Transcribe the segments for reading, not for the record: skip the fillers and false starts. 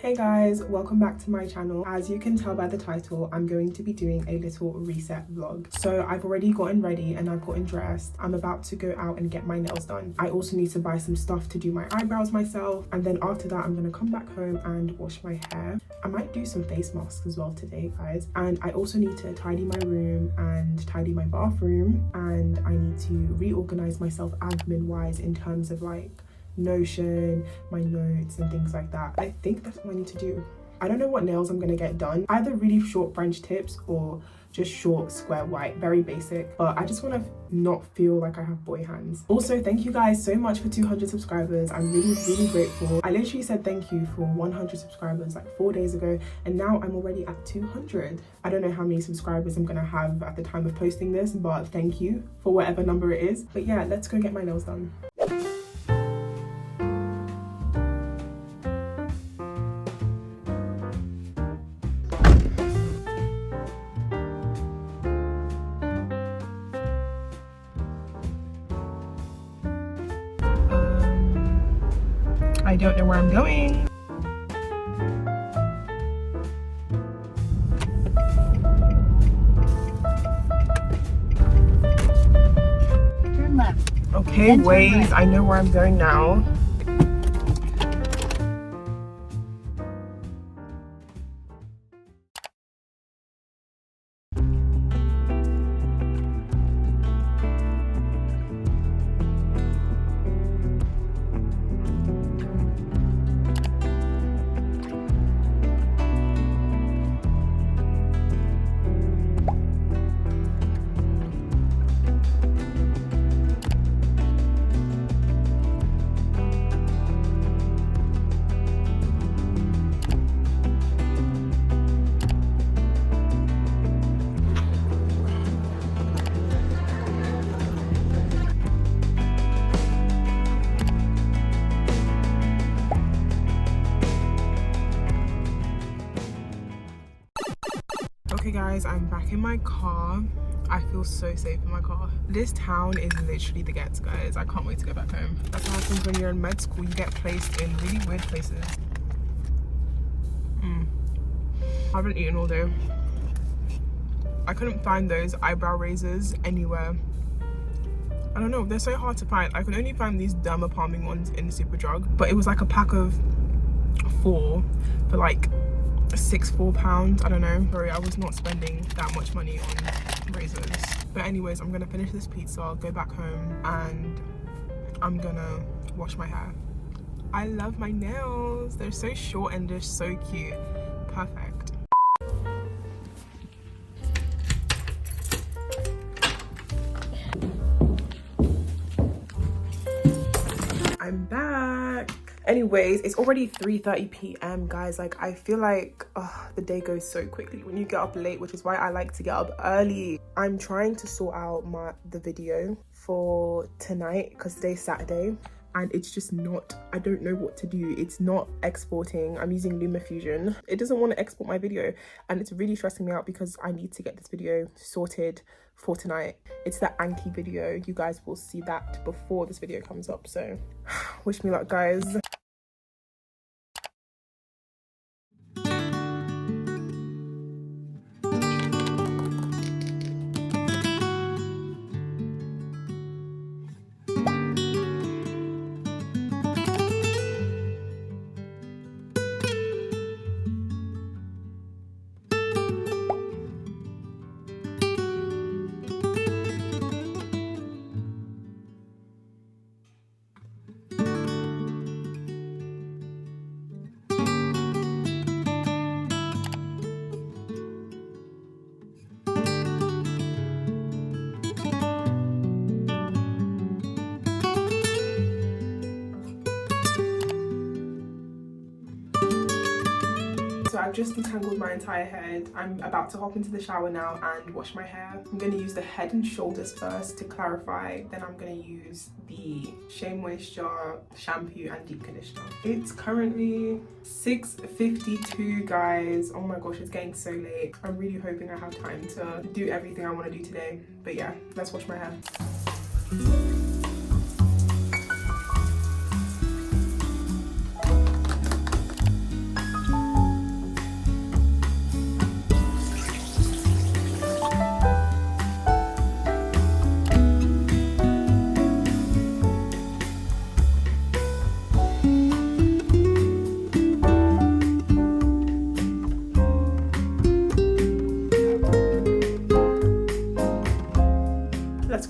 Hey guys, welcome back to my channel. As you can tell by the title, I'm going to be doing a little reset vlog. So I've already gotten ready and I've gotten dressed. I'm about to go out and get my nails done. I also need to buy some stuff to do my eyebrows myself, and then after that I'm gonna come back home and wash my hair. I might do some face masks as well today, guys. And I also need to tidy my room and tidy my bathroom, and I need to reorganize myself admin wise in terms of like Notion, my notes and things like that. I think that's what I need to do. I don't know what nails I'm gonna get done, either really short French tips or just short square white, very basic, but I just want to not feel like I have boy hands. Also, thank you guys so much for 200 subscribers. I'm really grateful. I literally said thank you for 100 subscribers like 4 days ago, and now I'm already at 200. I don't know how many subscribers I'm gonna have at the time of posting this, but thank you for whatever number it is. But yeah, let's go get my nails done. I don't know where I'm going. Turn left. Okay, wait, right. I know where I'm going now. Okay guys, I'm back in my car. I feel so safe in my car. This town is literally the gets, guys. I can't wait to go back home. That's what happens when you're in med school. You get placed in really weird places. I haven't eaten all day. I couldn't find those eyebrow razors anywhere. I don't know, they're so hard to find. I can only find these derma palming ones in Superdrug, but it was like a pack of 4 for like £4. I don't know. Sorry, I was not spending that much money on razors. But anyways, I'm gonna finish this pizza, I'll go back home, and I'm gonna wash my hair. I love my nails. They're so short and they're so cute. Perfect. I'm back. Anyways, it's already 3:30 p.m. guys. Like, I feel like the day goes so quickly when you get up late, which is why I like to get up early. I'm trying to sort out the video for tonight because today's Saturday and it's just not, I don't know what to do. It's not exporting. I'm using LumaFusion. It doesn't want to export my video and it's really stressing me out because I need to get this video sorted for tonight. It's that Anki video. You guys will see that before this video comes up, so wish me luck, guys. So I've just detangled my entire head. I'm about to hop into the shower now and wash my hair. I'm going to use the Head and Shoulders first to clarify. Then I'm going to use the Shea Moisture shampoo and deep conditioner. It's currently 6:52, guys. Oh my gosh, it's getting so late. I'm really hoping I have time to do everything I want to do today. But yeah, let's wash my hair.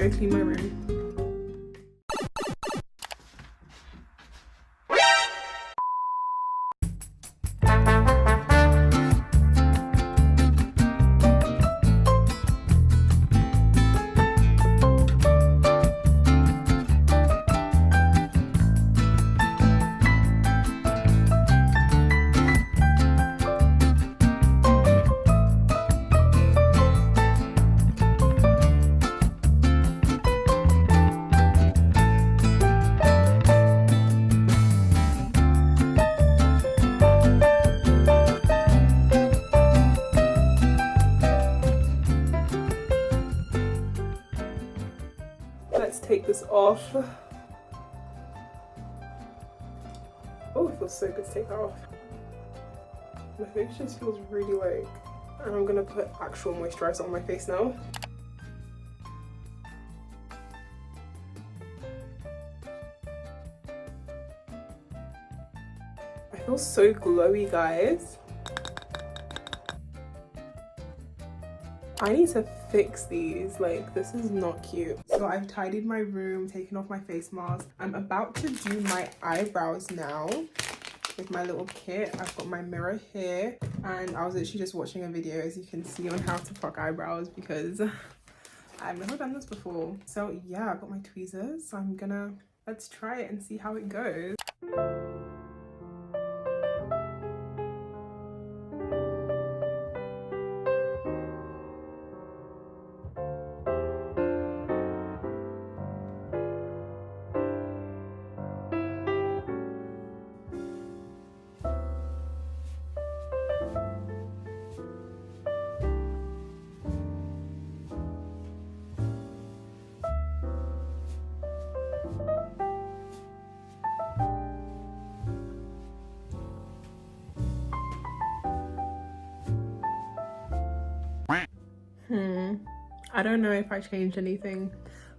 go clean my room. Let's take this off. Oh, it feels so good to take that off. My face just feels really like, and I'm gonna put actual moisturizer on my face now. I feel so glowy, guys. I need to fix these, like this is not cute. So I've tidied my room, taken off my face mask. I'm about to do my eyebrows now with my little kit. I've got my mirror here and I was literally just watching a video, as you can see, on how to fuck eyebrows because I've never done this before. So yeah, I've got my tweezers, so let's try it and see how it goes. I don't know if I changed anything,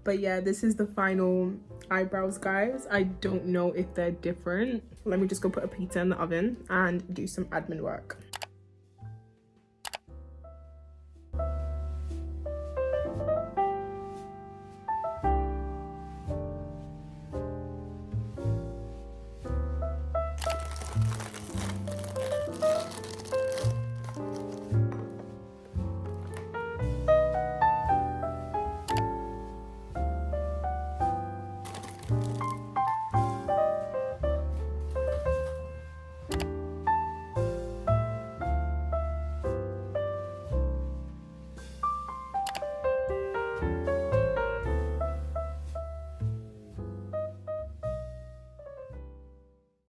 but yeah, this is the final eyebrows, guys. I don't know if they're different. Let me just go put a pizza in the oven and do some admin work.